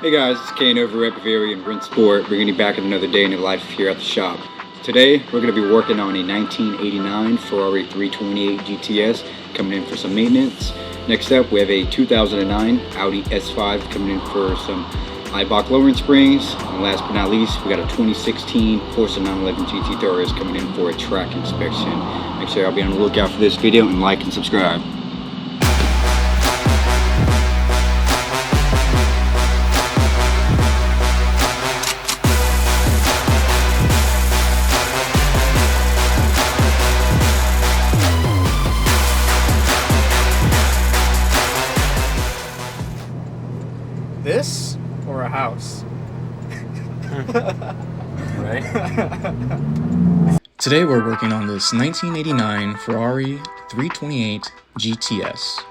Hey guys, it's Kane over at Bavarian Rennsport, bringing you back another day in the life here at the shop. Today, we're going to be working on a 1989 Ferrari 328 GTS coming in for some maintenance. Next up, we have a 2009 Audi S5 coming in for some Eibach lowering springs. And last but not least, we got a 2016 Porsche 911 GT3 RS coming in for a track inspection. Make sure y'all be on the lookout for this video and like and subscribe. This or a house? Right? Today we're working on this 1989 Ferrari 328 GTS.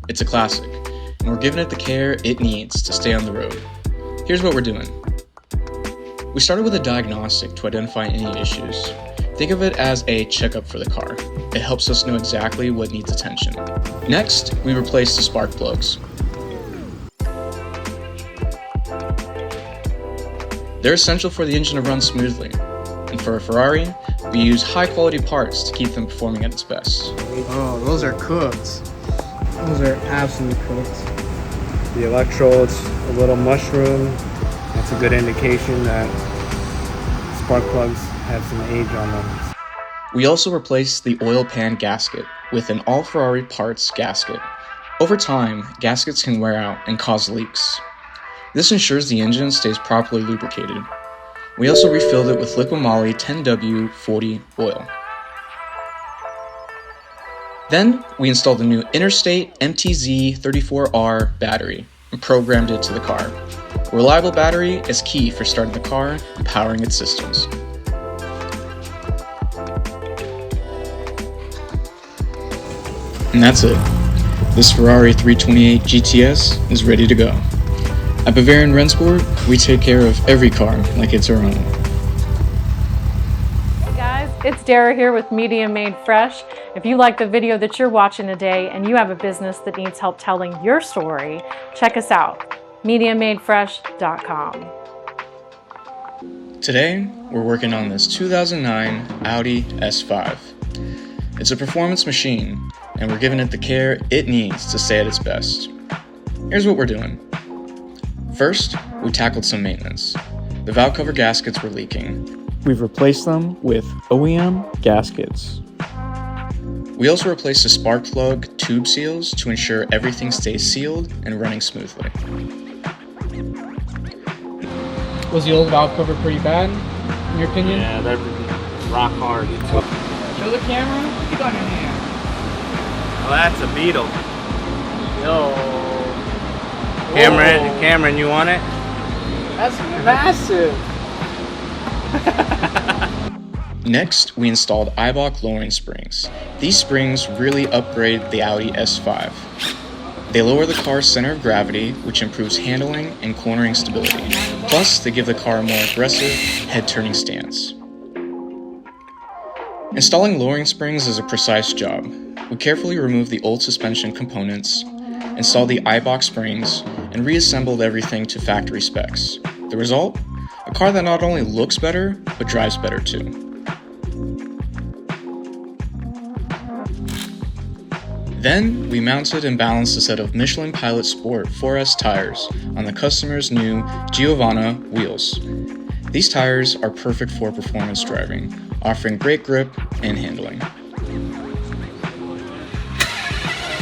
It's a classic, and we're giving it the care it needs to stay on the road. Here's what we're doing. We started with a diagnostic to identify any issues. Think of it as a checkup for the car. It helps us know exactly what needs attention. Next, we replaced the spark plugs. They're essential for the engine to run smoothly. And for a Ferrari, we use high quality parts to keep them performing at its best. Oh, those are cooked. Those are absolutely cooked. The electrodes, a little mushroom. That's a good indication that spark plugs have some age on them. We also replaced the oil pan gasket with an All Ferrari Parts gasket. Over time, gaskets can wear out and cause leaks. This ensures the engine stays properly lubricated. We also refilled it with liquid moly 10W40 oil. Then, we installed the new Interstate MTZ34R battery and programmed it to the car. A reliable battery is key for starting the car and powering its systems. And that's it. This Ferrari 328 GTS is ready to go. At Bavarian Rennsport, we take care of every car like it's our own. Hey guys, it's Dara here with Media Made Fresh. If you like the video that you're watching today and you have a business that needs help telling your story, check us out. MediaMadeFresh.com. Today, we're working on this 2009 Audi S5. It's a performance machine, and we're giving it the care it needs to stay at its best. Here's what we're doing. First, we tackled some maintenance. The valve cover gaskets were leaking. We've replaced them with OEM gaskets. We also replaced the spark plug tube seals to ensure everything stays sealed and running smoothly. Was the old valve cover pretty bad, in your opinion? Yeah, they're rock hard. Show the camera. What you got in here? Well, that's a Beetle. Yo. Cameron, you want it? That's massive. Next, we installed Eibach lowering springs. These springs really upgrade the Audi S5. They lower the car's center of gravity, which improves handling and cornering stability. Plus, they give the car a more aggressive, head-turning stance. Installing lowering springs is a precise job. We carefully removed the old suspension components, installed the Eibach springs, and reassembled everything to factory specs. The result? A car that not only looks better, but drives better too. Then, we mounted and balanced a set of Michelin Pilot Sport 4S tires on the customer's new Giovanna wheels. These tires are perfect for performance driving, offering great grip and handling.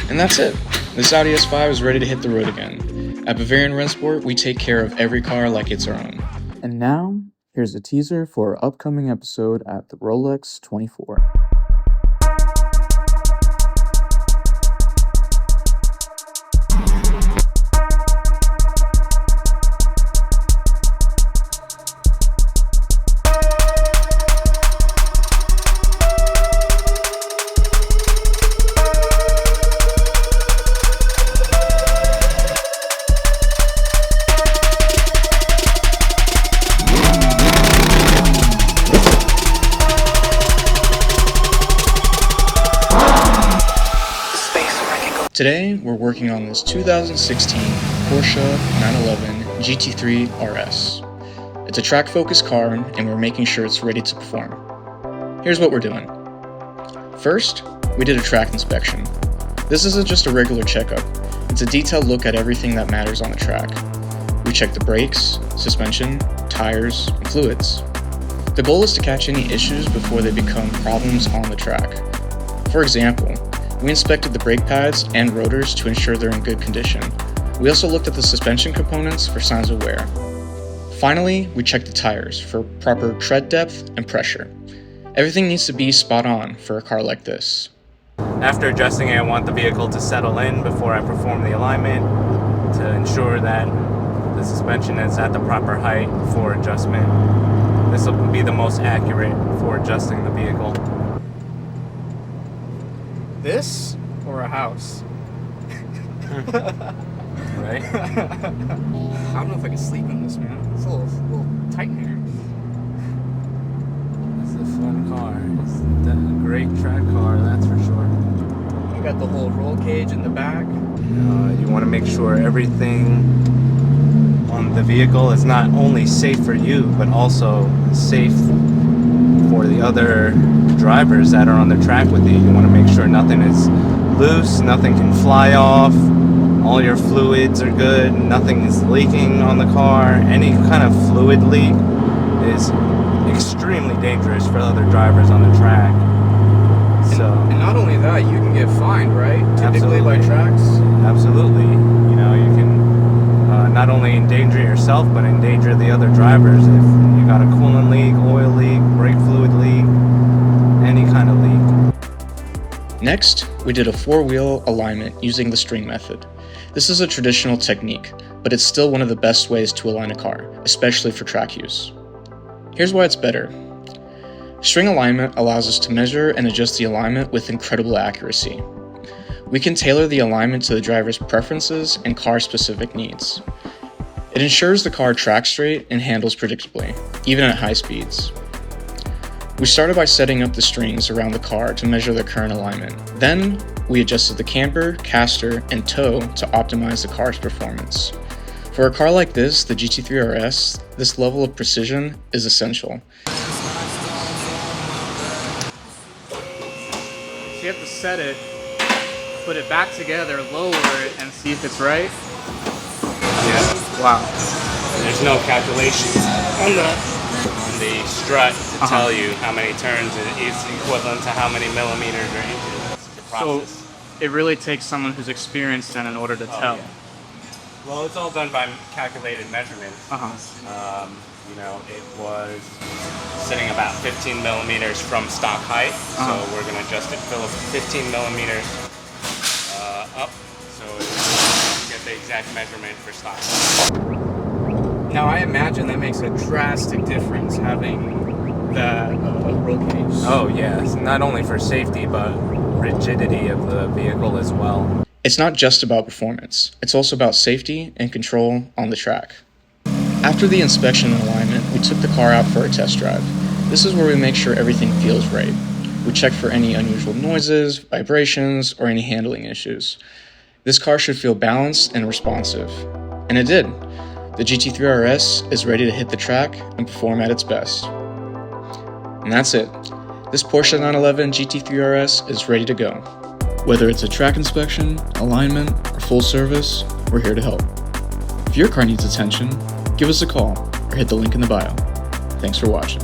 And that's it. This Audi S5 is ready to hit the road again. At Bavarian Rennsport, we take care of every car like it's our own. And now, here's a teaser for our upcoming episode at the Rolex 24. Today, we're working on this 2016 Porsche 911 GT3 RS. It's a track-focused car, and we're making sure it's ready to perform. Here's what we're doing. First, we did a track inspection. This isn't just a regular checkup. It's a detailed look at everything that matters on the track. We checked the brakes, suspension, tires, and fluids. The goal is to catch any issues before they become problems on the track. For example, we inspected the brake pads and rotors to ensure they're in good condition. We also looked at the suspension components for signs of wear. Finally, we checked the tires for proper tread depth and pressure. Everything needs to be spot on for a car like this. After adjusting it, I want the vehicle to settle in before I perform the alignment to ensure that the suspension is at the proper height for adjustment. This will be the most accurate for adjusting the vehicle. This or a house? Right? I don't know if I can sleep in this, man. It's a little tight in here. It's a fun car. It's a great track car, that's for sure. You got the whole roll cage in the back. You want to make sure everything on the vehicle is not only safe for you, but also safe for the other drivers that are on the track with you. You want to make sure nothing is loose, nothing can fly off, all your fluids are good, nothing is leaking on the car. Any kind of fluid leak is extremely dangerous for other drivers on the track. And not only that, you can get fined, right? Typically by tracks. Absolutely. You know, you can not only endanger yourself, but endanger the other drivers if you got a coolant leak, oil leak, brake fluid leak, any kind of leak. Next, we did a four-wheel alignment using the string method. This is a traditional technique, but it's still one of the best ways to align a car, especially for track use. Here's why it's better. String alignment allows us to measure and adjust the alignment with incredible accuracy. We can tailor the alignment to the driver's preferences and car-specific needs. It ensures the car tracks straight and handles predictably, even at high speeds. We started by setting up the strings around the car to measure the current alignment. Then, we adjusted the camber, caster, and toe to optimize the car's performance. For a car like this, the GT3 RS, this level of precision is essential. So you have to set it, put it back together, lower it, and see if it's right. Yeah. Wow. There's no calculations on the strut to tell you how many turns it's equivalent to how many millimeters or inches. It's the process. So it really takes someone who's experienced in order to tell. Yeah. Well, it's all done by calculated measurements. You know, it was sitting about 15 millimeters from stock height, so we're going to adjust it 15 millimeters up, so we get the exact measurement for stock height. Now I imagine that makes a drastic difference having that roll cage. Oh yes, not only for safety, but rigidity of the vehicle as well. It's not just about performance, it's also about safety and control on the track. After the inspection and alignment, we took the car out for a test drive. This is where we make sure everything feels right. We check for any unusual noises, vibrations, or any handling issues. This car should feel balanced and responsive. And it did. The GT3 RS is ready to hit the track and perform at its best. And that's it. This Porsche 911 GT3 RS is ready to go. Whether it's a track inspection, alignment, or full service, we're here to help. If your car needs attention, give us a call or hit the link in the bio. Thanks for watching.